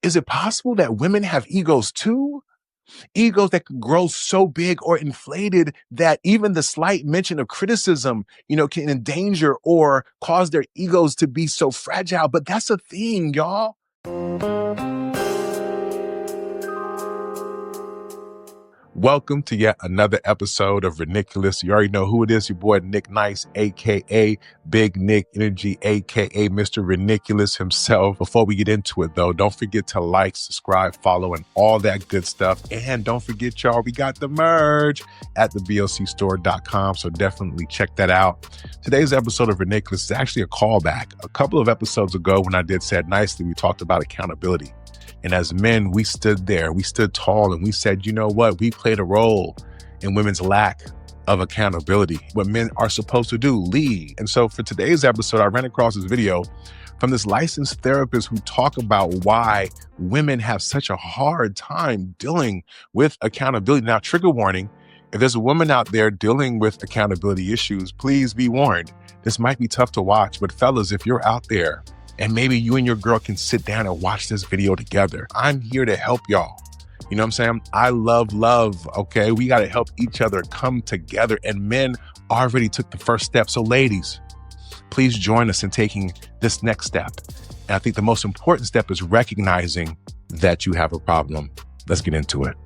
Is it possible that women have egos too? Egos that could grow so big or inflated that even the slight mention of criticism, can endanger or cause their egos to be so fragile. But that's a thing, y'all. Welcome to yet another episode of Ridiculous. You already know who it is, your boy Nick Nice, aka Big Nick Energy, aka Mr. Ridiculous himself. Before we get into it though, don't forget to like, subscribe, follow, and all that good stuff. And don't forget, y'all, we got the merch at theblcstore.com, so definitely check that out. Today's episode of Ridiculous is actually a callback. A couple of episodes ago when I did Said Nicely, we talked about accountability. And as men, we stood there, we stood tall, and we said, you know what? We played a role in women's lack of accountability. What men are supposed to do, lead. And so for today's episode, I ran across this video from this licensed therapist who talked about why women have such a hard time dealing with accountability. Now, trigger warning, if there's a woman out there dealing with accountability issues, please be warned. This might be tough to watch, but fellas, if you're out there, and maybe you and your girl can sit down and watch this video together, I'm here to help y'all. You know what I'm saying? I love love, okay? We got to help each other come together, and men already took the first step. So ladies, please join us in taking this next step. And I think the most important step is recognizing that you have a problem. Let's get into it.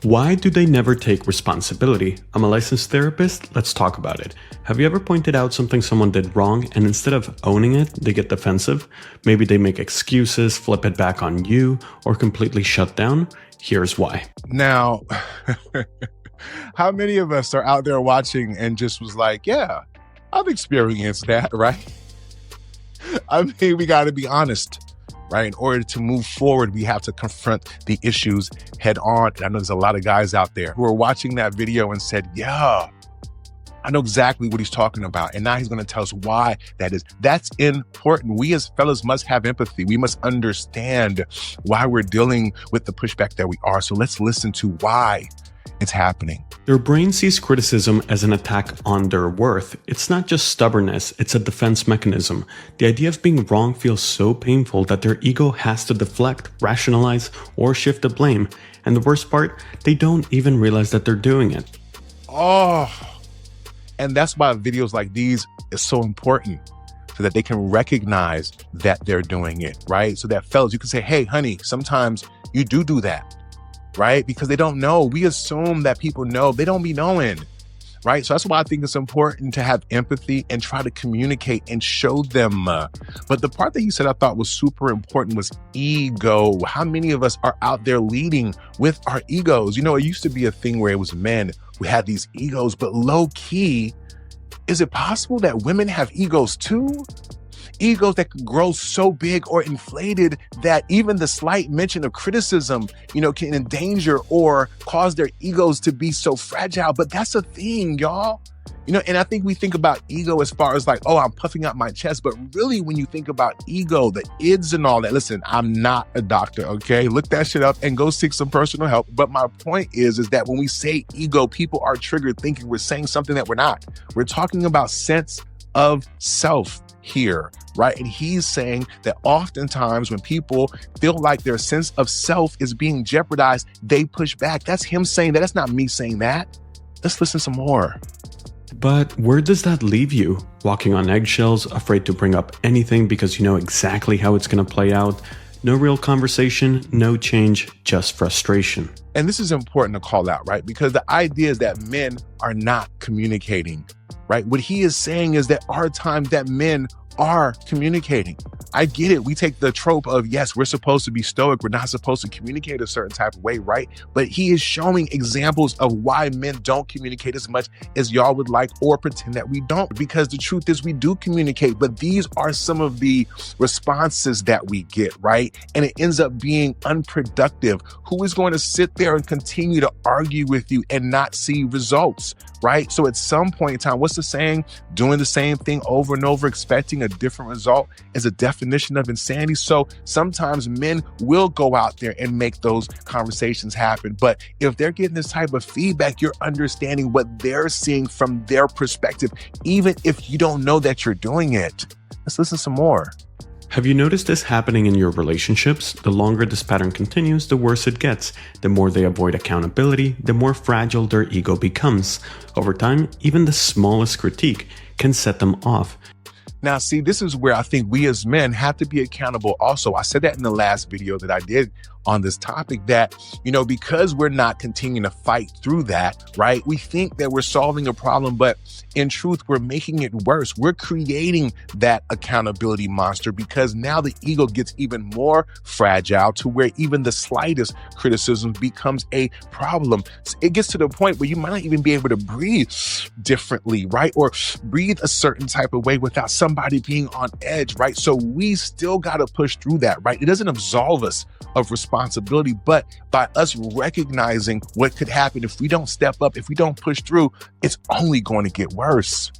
Why do they never take responsibility? I'm a licensed therapist. Let's talk about it. Have you ever pointed out something someone did wrong and instead of owning it, they get defensive? Maybe they make excuses, flip it back on you, or completely shut down? Here's why. Now, how many of us are out there watching and just was like, yeah, I've experienced that, right? I mean, we got to be honest. Right? In order to move forward, we have to confront the issues head on. And I know there's a lot of guys out there who are watching that video and said, yeah, I know exactly what he's talking about. And now he's going to tell us why that is. That's important. We as fellas must have empathy. We must understand why we're dealing with the pushback that we are. So let's listen to why it's happening. Their brain sees criticism as an attack on their worth. It's not just stubbornness, it's a defense mechanism. The idea of being wrong feels so painful that their ego has to deflect, rationalize, or shift the blame. And the worst part, they don't even realize that they're doing it. Oh, and that's why videos like these is so important, so that they can recognize that they're doing it, right? So that fellas, you can say, hey, honey, sometimes you do that. Right? Because they don't know. We assume that people know. They don't be knowing, right? So that's why I think it's important to have empathy and try to communicate and show them. But the part that you said I thought was super important was ego. How many of us are out there leading with our egos? You know, it used to be a thing where it was men who had these egos, but low key, is it possible that women have egos too? Egos that could grow so big or inflated that even the slight mention of criticism, can endanger or cause their egos to be so fragile. But that's a thing, y'all. And I think we think about ego as far as like, oh, I'm puffing out my chest. But really, when you think about ego, the ids and all that, listen, I'm not a doctor, okay? Look that shit up and go seek some personal help. But my point is that when we say ego, people are triggered thinking we're saying something that we're not. We're talking about sense of self here, right? And he's saying that oftentimes when people feel like their sense of self is being jeopardized, they push back. That's him saying that. That's not me saying that. Let's listen some more. But where does that leave you? Walking on eggshells, afraid to bring up anything because you know exactly how it's going to play out? No real conversation, no change, just frustration. And this is important to call out, right? Because the idea is that men are not communicating, right? What he is saying is that there are times that men are communicating. I get it. We take the trope of, yes, we're supposed to be stoic. We're not supposed to communicate a certain type of way, right? But he is showing examples of why men don't communicate as much as y'all would like or pretend that we don't. Because the truth is we do communicate, but these are some of the responses that we get, right? And it ends up being unproductive. Who is going to sit there and continue to argue with you and not see results, right? So at some point in time, what's the saying? Doing the same thing over and over, expecting a different result is a definition of insanity. So sometimes men will go out there and make those conversations happen. But if they're getting this type of feedback, you're understanding what they're seeing from their perspective, even if you don't know that you're doing it. Let's listen some more. Have you noticed this happening in your relationships? The longer this pattern continues, the worse it gets. The more they avoid accountability, the more fragile their ego becomes. Over time, even the smallest critique can set them off. Now, see, this is where I think we as men have to be accountable also. I said that in the last video that I did on this topic that, because we're not continuing to fight through that, right? We think that we're solving a problem, but in truth, we're making it worse. We're creating that accountability monster because now the ego gets even more fragile to where even the slightest criticism becomes a problem. It gets to the point where you might not even be able to breathe differently, right? Or breathe a certain type of way without somebody being on edge, right? So we still got to push through that, right? It doesn't absolve us of responsibility, but by us recognizing what could happen if we don't step up, if we don't push through, it's only going to get worse.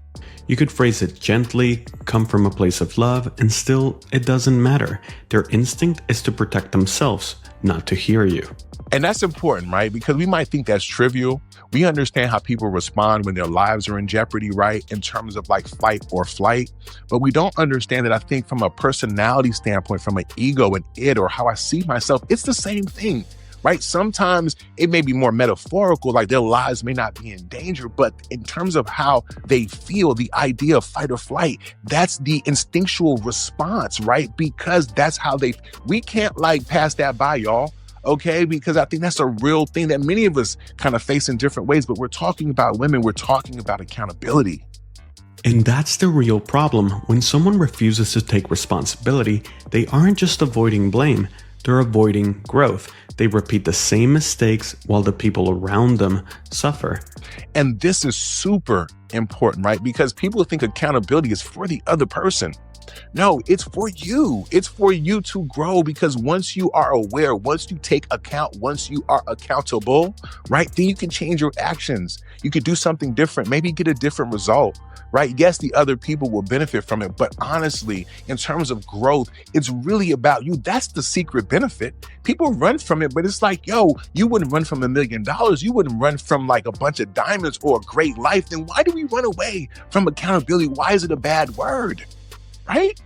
You could phrase it gently, come from a place of love, and still, it doesn't matter. Their instinct is to protect themselves, not to hear you. And that's important, right? Because we might think that's trivial. We understand how people respond when their lives are in jeopardy, right? In terms of like fight or flight. But we don't understand that I think from a personality standpoint, from an ego and id or how I see myself, it's the same thing, right? Sometimes it may be more metaphorical, like their lives may not be in danger, but in terms of how they feel, the idea of fight or flight, that's the instinctual response, right? Because that's how we can't like pass that by, y'all. Okay, because I think that's a real thing that many of us kind of face in different ways, but we're talking about women, we're talking about accountability. And that's the real problem. When someone refuses to take responsibility, they aren't just avoiding blame, they're avoiding growth. They repeat the same mistakes while the people around them suffer. And this is super important, right? Because people think accountability is for the other person. No, it's for you. It's for you to grow because once you are aware, once you take account, once you are accountable, right, then you can change your actions. You could do something different, maybe get a different result, right? Yes, the other people will benefit from it, but honestly, in terms of growth, it's really about you. That's the secret benefit. People run from it, but it's like, yo, you wouldn't run from $1 million. You wouldn't run from like a bunch of diamonds or a great life. Then why do we run away from accountability? Why is it a bad word? Right?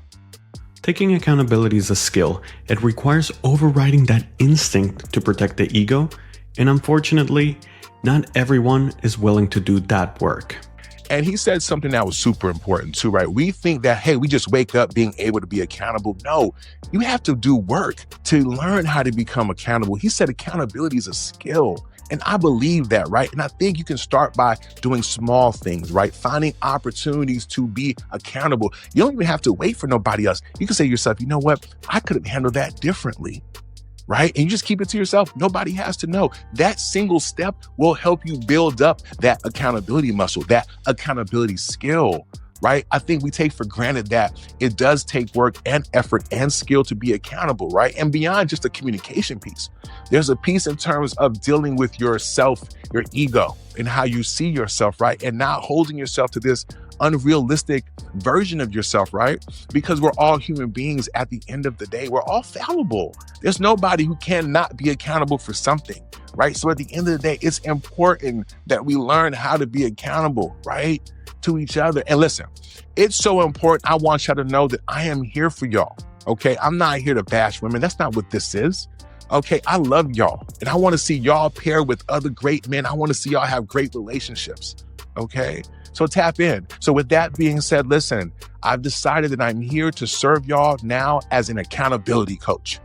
Taking accountability is a skill. It requires overriding that instinct to protect the ego, and unfortunately, not everyone is willing to do that work. And he said something that was super important too, right? We think that, hey, we just wake up being able to be accountable. No, you have to do work to learn how to become accountable. He said accountability is a skill. And I believe that, right? And I think you can start by doing small things, right? Finding opportunities to be accountable. You don't even have to wait for nobody else. You can say to yourself, you know what? I could have handled that differently, right? And you just keep it to yourself. Nobody has to know. That single step will help you build up that accountability muscle, that accountability skill, right? I think we take for granted that it does take work and effort and skill to be accountable, right? And beyond just the communication piece, there's a piece in terms of dealing with yourself, your ego, and how you see yourself, right? And not holding yourself to this unrealistic version of yourself, right? Because we're all human beings at the end of the day. We're all fallible. There's nobody who cannot be accountable for something, right? So at the end of the day, it's important that we learn how to be accountable, right? To each other. And listen, it's so important. I want y'all to know that I am here for y'all. Okay. I'm not here to bash women. That's not what this is. Okay. I love y'all and I want to see y'all pair with other great men. I want to see y'all have great relationships. Okay. So tap in. So with that being said, listen, I've decided that I'm here to serve y'all now as an accountability coach.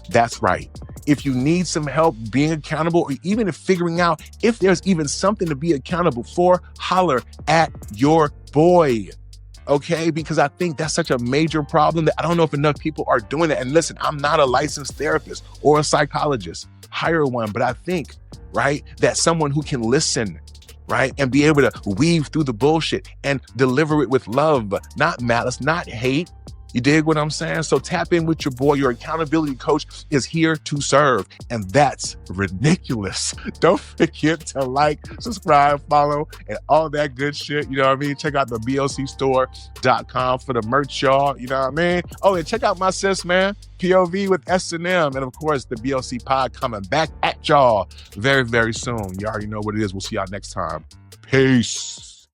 That's right. If you need some help being accountable or even figuring out if there's even something to be accountable for, holler at your boy. Okay? Because I think that's such a major problem that I don't know if enough people are doing it. And listen, I'm not a licensed therapist or a psychologist. Hire one. But I think, right, that someone who can listen, right, and be able to weave through the bullshit and deliver it with love, not malice, not hate. You dig what I'm saying? So tap in with your boy. Your accountability coach is here to serve. And that's ridiculous. Don't forget to like, subscribe, follow, and all that good shit. You know what I mean? Check out the blcstore.com for the merch, y'all. You know what I mean? Oh, and check out my sis, man. POV with S&M. And of course, the BLC pod coming back at y'all very, very soon. You already know what it is. We'll see y'all next time. Peace.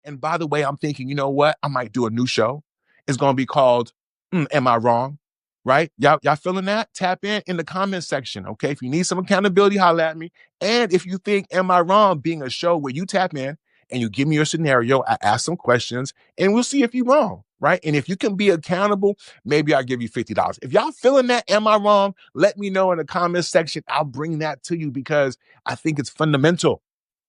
And by the way, I'm thinking, you know what? I might do a new show. It's going to be called Am I Wrong? Right? Y'all feeling that? Tap in the comment section. Okay. If you need some accountability, holla at me. And if you think Am I Wrong being a show where you tap in and you give me your scenario, I ask some questions and we'll see if you're wrong. Right. And if you can be accountable, maybe I'll give you $50. If y'all feeling that, am I wrong? Let me know in the comments section. I'll bring that to you because I think it's fundamental.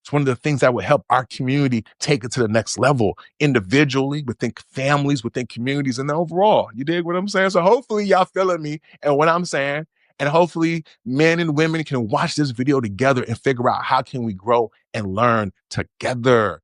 It's one of the things that will help our community take it to the next level individually, within families, within communities, and overall. You dig what I'm saying? So hopefully y'all feeling me and what I'm saying. And hopefully men and women can watch this video together and figure out how can we grow and learn together.